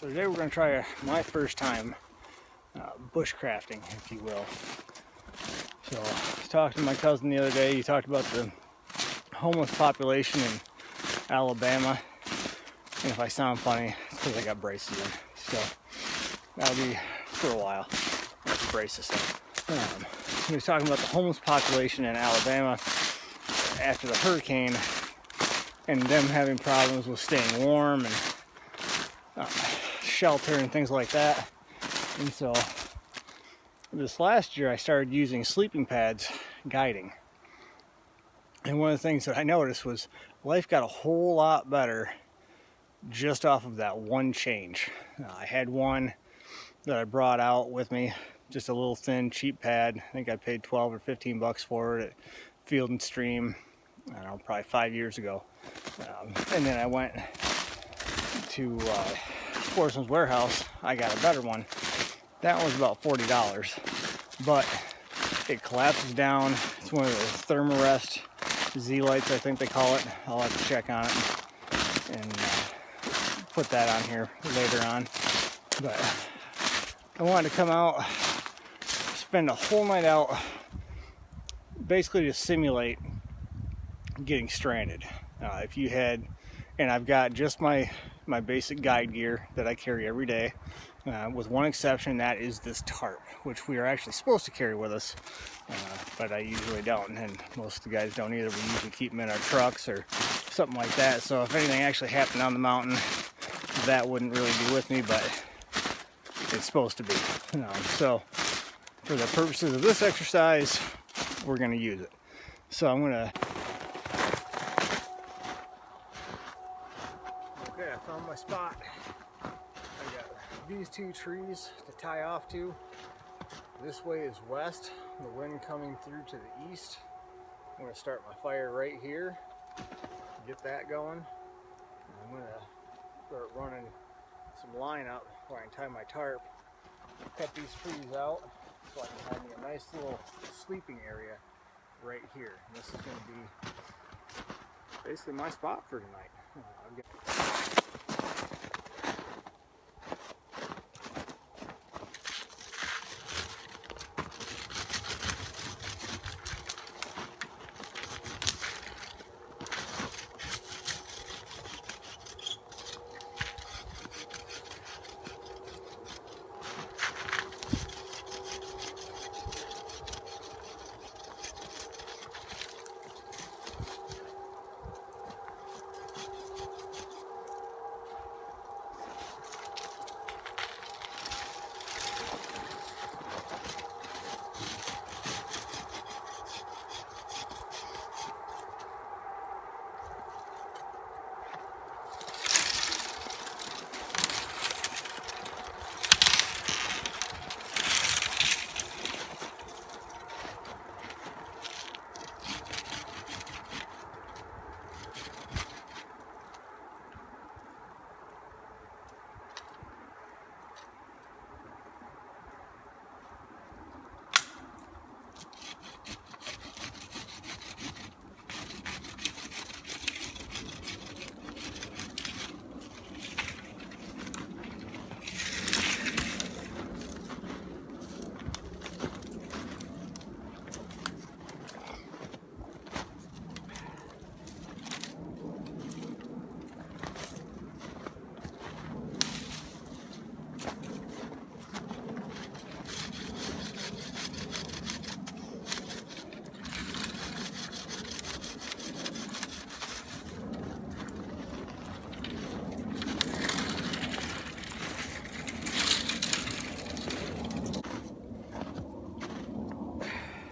So today we're going to try my first time bushcrafting, if you will. So I was talking to my cousin the other day. He talked about the homeless population in Alabama. And if I sound funny, it's because I got braces in. So that'll be for a while. I have to brace this up. He was talking about the homeless population in Alabama after the hurricane and them having problems with staying warm and shelter and things like that. And so this last year I started using sleeping pads guiding. And one of the things that I noticed was life got a whole lot better just off of that one change. I had one that I brought out with me, just a little thin cheap pad. I think I paid 12 or 15 bucks for it at Field and Stream, I don't know, probably 5 years ago. And then I went to Sportsman's Warehouse. I got a better one. That one was about $40, but it collapses down. It's one of the Thermarest Z-Lights, I think they call it. I'll have to check on it and put that on here later on. But I wanted to come out, spend a whole night out, basically to simulate getting stranded. If you had, and I've got just my basic guide gear that I carry every day, with one exception, that is this tarp, which we are actually supposed to carry with us, but I usually don't, and most of the guys don't either. We usually keep them in our trucks or something like that, so if anything actually happened on the mountain, that wouldn't really be with me, but it's supposed to be. So for the purposes of this exercise, we're going to use it. So I'm going to... Okay, I found my spot. I got these two trees to tie off to. This way is west, the wind coming through to the east. I'm going to start my fire right here, get that going. And I'm going to start running some line up where I can tie my tarp, cut these trees out so I can have me a nice little sleeping area right here. And this is going to be basically my spot for tonight.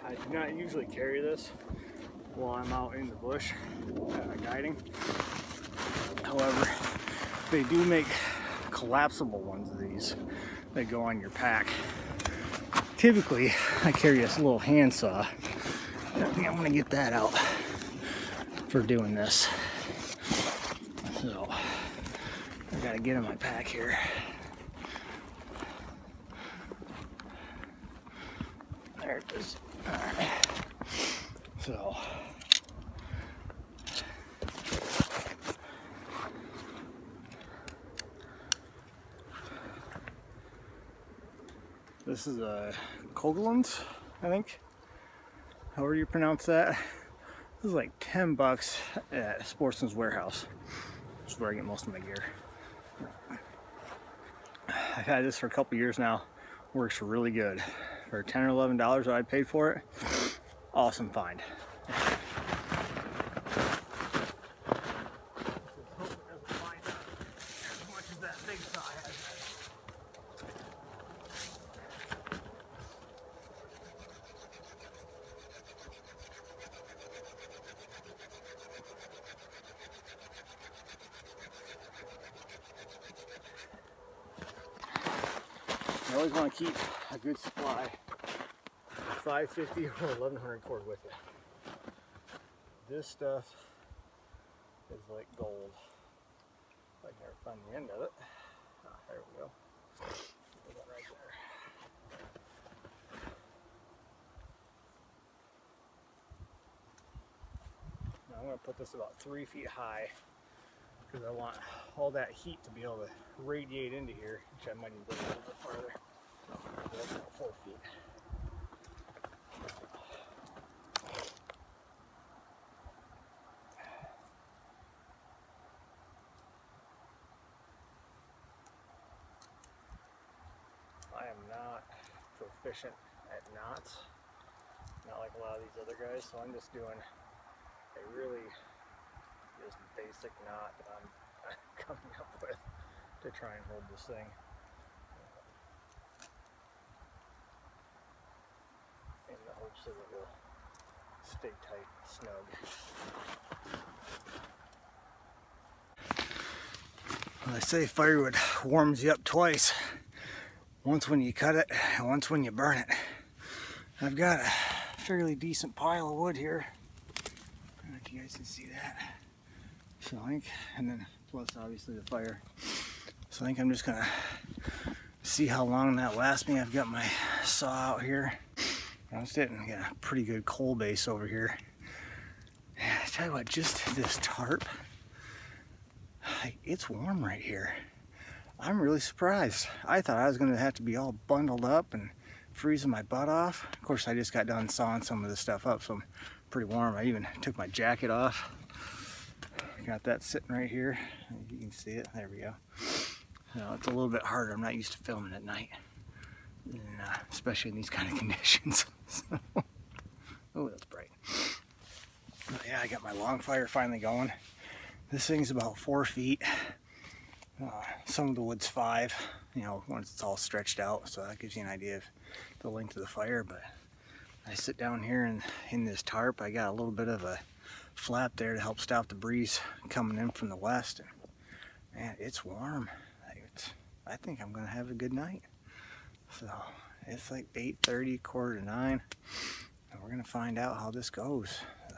I do not usually carry this while I'm out in the bush guiding. However, they do make collapsible ones of these that go on your pack. Typically, I carry this little handsaw. I think I'm gonna get that out for doing this. So, I gotta get in my pack here. There it is. All right. So, This is a Kogelans, I think. However you pronounce that. This is like 10 bucks at Sportsman's Warehouse. That's where I get most of my gear. I've had this for a couple years now. Works really good. For $10 or $11 that I paid for it, awesome find. You always want to keep a good supply of 550 or 1100 cord with you. This stuff is like gold. I can never find the end of it. Ah, there we go. Put that right there. Now I'm going to put this about 3 feet high because I want all that heat to be able to radiate into here, which I might even go a little bit farther. That's about 4 feet. I am not proficient at knots, not like a lot of these other guys, so I'm just doing a really just basic knot that I'm coming up with to try and hold this thing. In the hopes that it will stay tight and snug. Well, they say firewood warms you up twice. Once when you cut it, and once when you burn it. I've got a fairly decent pile of wood here. I don't know if you guys can see that. So I think, and then plus obviously the fire. So I think I'm just gonna see how long that lasts me. I've got my saw out here. I'm sitting, got a pretty good coal base over here. I tell you what, just this tarp, it's warm right here. I'm really surprised. I thought I was gonna have to be all bundled up and freezing my butt off. Of course, I just got done sawing some of this stuff up, so I'm pretty warm. I even took my jacket off. Got that sitting right here. You can see it. There we go. Now, it's a little bit harder. I'm not used to filming at night, and, especially in these kind of conditions. So, oh, that's bright. But yeah, I got my long fire finally going. This thing's about 4 feet. Some of the wood's 5, you know, once it's all stretched out, so that gives you an idea of the length of the fire. But I sit down here in this tarp. I got a little bit of a flap there to help stop the breeze coming in from the west. And man, it's warm. I think I'm gonna have a good night. So it's like 8:30, 8:45, and we're gonna find out how this goes. So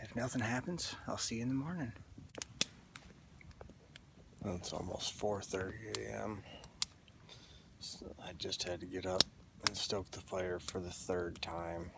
if nothing happens, I'll see you in the morning. It's almost 4:30 a.m. So I just had to get up and stoke the fire for the 3rd time.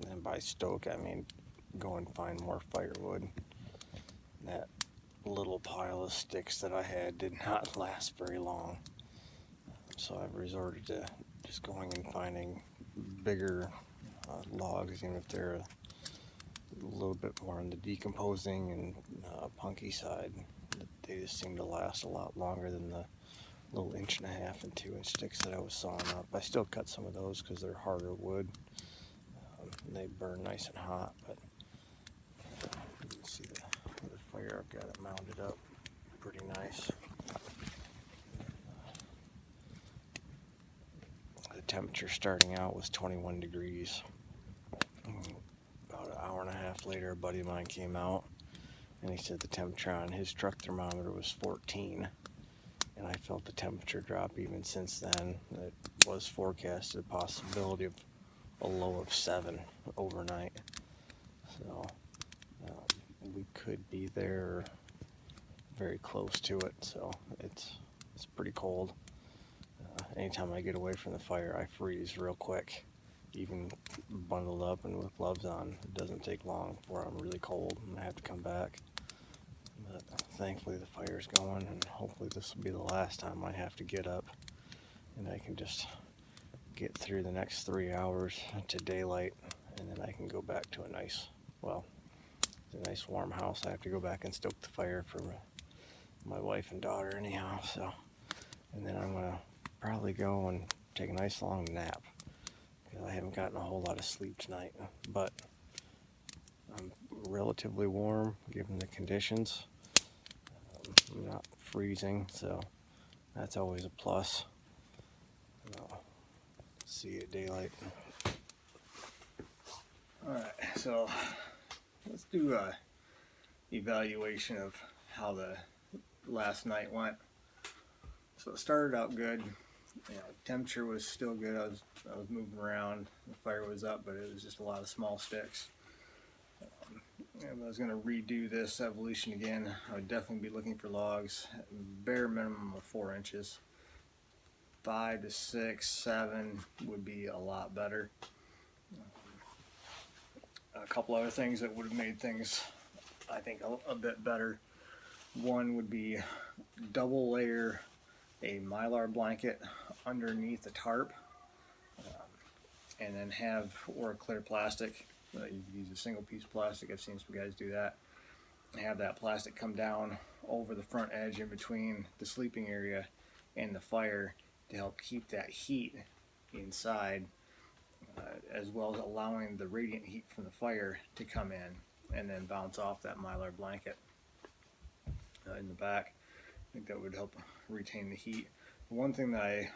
And by stoke, I mean go and find more firewood. That little pile of sticks that I had did not last very long. So I've resorted to just going and finding bigger logs, even if they're a little bit more on the decomposing and punky side. They just seem to last a lot longer than the little 1.5 and 2 inch sticks that I was sawing up. I still cut some of those because they're harder wood. They burn nice and hot, but you can see the fire. I've got it mounted up pretty nice. The temperature starting out was 21 degrees. About an hour and a half later, a buddy of mine came out and he said the temperature on his truck thermometer was 14, and I felt the temperature drop even since then. It was forecasted a possibility of a low of 7 overnight, so we could be there very close to it. So it's pretty cold. Anytime I get away from the fire, I freeze real quick. Even bundled up and with gloves on, it doesn't take long before I'm really cold and I have to come back. But thankfully the fire's going, and hopefully this will be the last time I have to get up and I can just get through the next 3 hours to daylight, and then I can go back to a nice warm house. I have to go back and stoke the fire for my wife and daughter anyhow, so, and then I'm gonna probably go and take a nice long nap, because I haven't gotten a whole lot of sleep tonight, but I'm relatively warm given the conditions. I'm not freezing, so that's always a plus. I'll see you at daylight. Alright, so let's do a evaluation of how the last night went. So it started out good. Temperature was still good. I was moving around. The fire was up, but it was just a lot of small sticks. If I was going to redo this evolution again, I would definitely be looking for logs, bare minimum of 4 inches. 5 to 6, 7 would be a lot better. A couple other things that would have made things, I think, a bit better. One would be double layer a Mylar blanket underneath the tarp, and then have, or a clear plastic. You could use a single piece of plastic. I've seen some guys do that. Have that plastic come down over the front edge in between the sleeping area and the fire to help keep that heat inside, as well as allowing the radiant heat from the fire to come in and then bounce off that Mylar blanket in the back. I think that would help retain the heat. One thing that I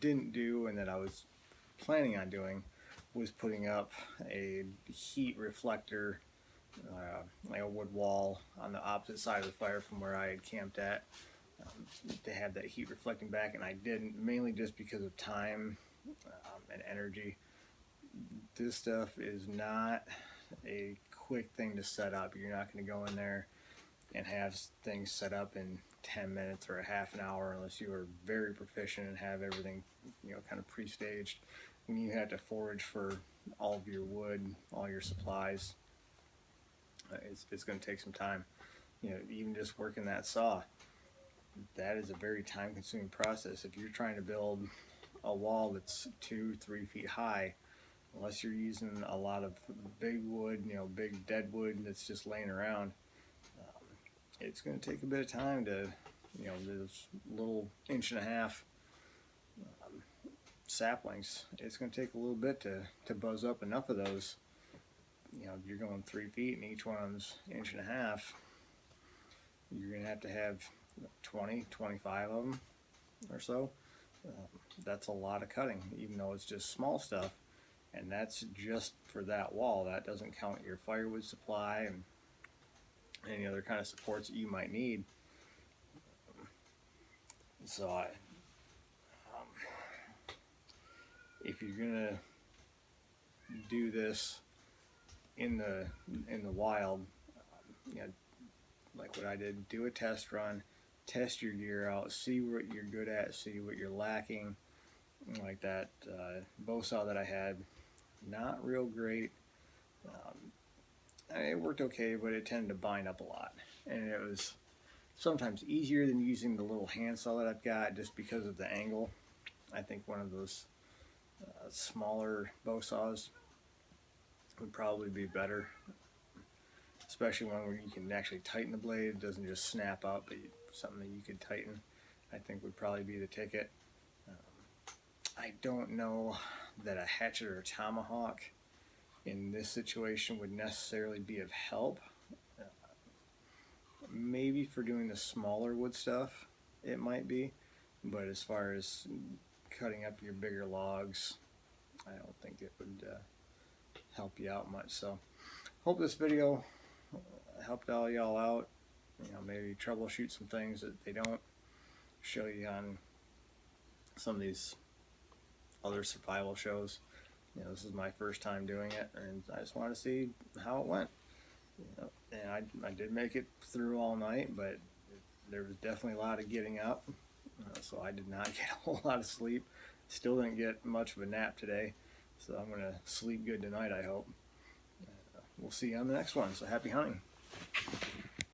didn't do and that I was planning on doing was putting up a heat reflector, like a wood wall on the opposite side of the fire from where I had camped at, to have that heat reflecting back, and I didn't, mainly just because of time and energy. This stuff is not a quick thing to set up. You're not going to go in there and have things set up in 10 minutes or a half an hour unless you are very proficient and have everything, kind of pre-staged. When you have to forage for all of your wood, all your supplies, it's going to take some time. Even just working that saw, that is a very time-consuming process. If you're trying to build a wall that's 2-3 feet high, unless you're using a lot of big wood, big dead wood that's just laying around, it's going to take a bit of time to, those little 1.5-inch saplings, it's going to take a little bit to buzz up enough of those. If you're going 3 feet and each one of them's 1.5 inches, you're going to have 20, 25 of them or so. That's a lot of cutting, even though it's just small stuff, and that's just for that wall. That doesn't count your firewood supply and any other kind of supports that you might need. So if you're gonna do this in the wild, like what I did, do a test run, test your gear out, see what you're good at, see what you're lacking. Like that bow saw that I had, not real great. It worked okay, but it tended to bind up a lot, and it was sometimes easier than using the little hand saw that I've got, just because of the angle. I think one of those smaller bow saws would probably be better, especially one where you can actually tighten the blade. It doesn't just snap up, but something that you could tighten, I think would probably be the ticket. I don't know that a hatchet or a tomahawk in this situation would necessarily be of help. Maybe for doing the smaller wood stuff it might be, but as far as cutting up your bigger logs, I don't think it would help you out much. So hope this video helped all y'all out, maybe troubleshoot some things that they don't show you on some of these other survival shows. This is my first time doing it, and I just wanted to see how it went. And I did make it through all night, but there was definitely a lot of getting up, so I did not get a whole lot of sleep. Still didn't get much of a nap today, so I'm going to sleep good tonight, I hope. We'll see you on the next one, so happy hunting.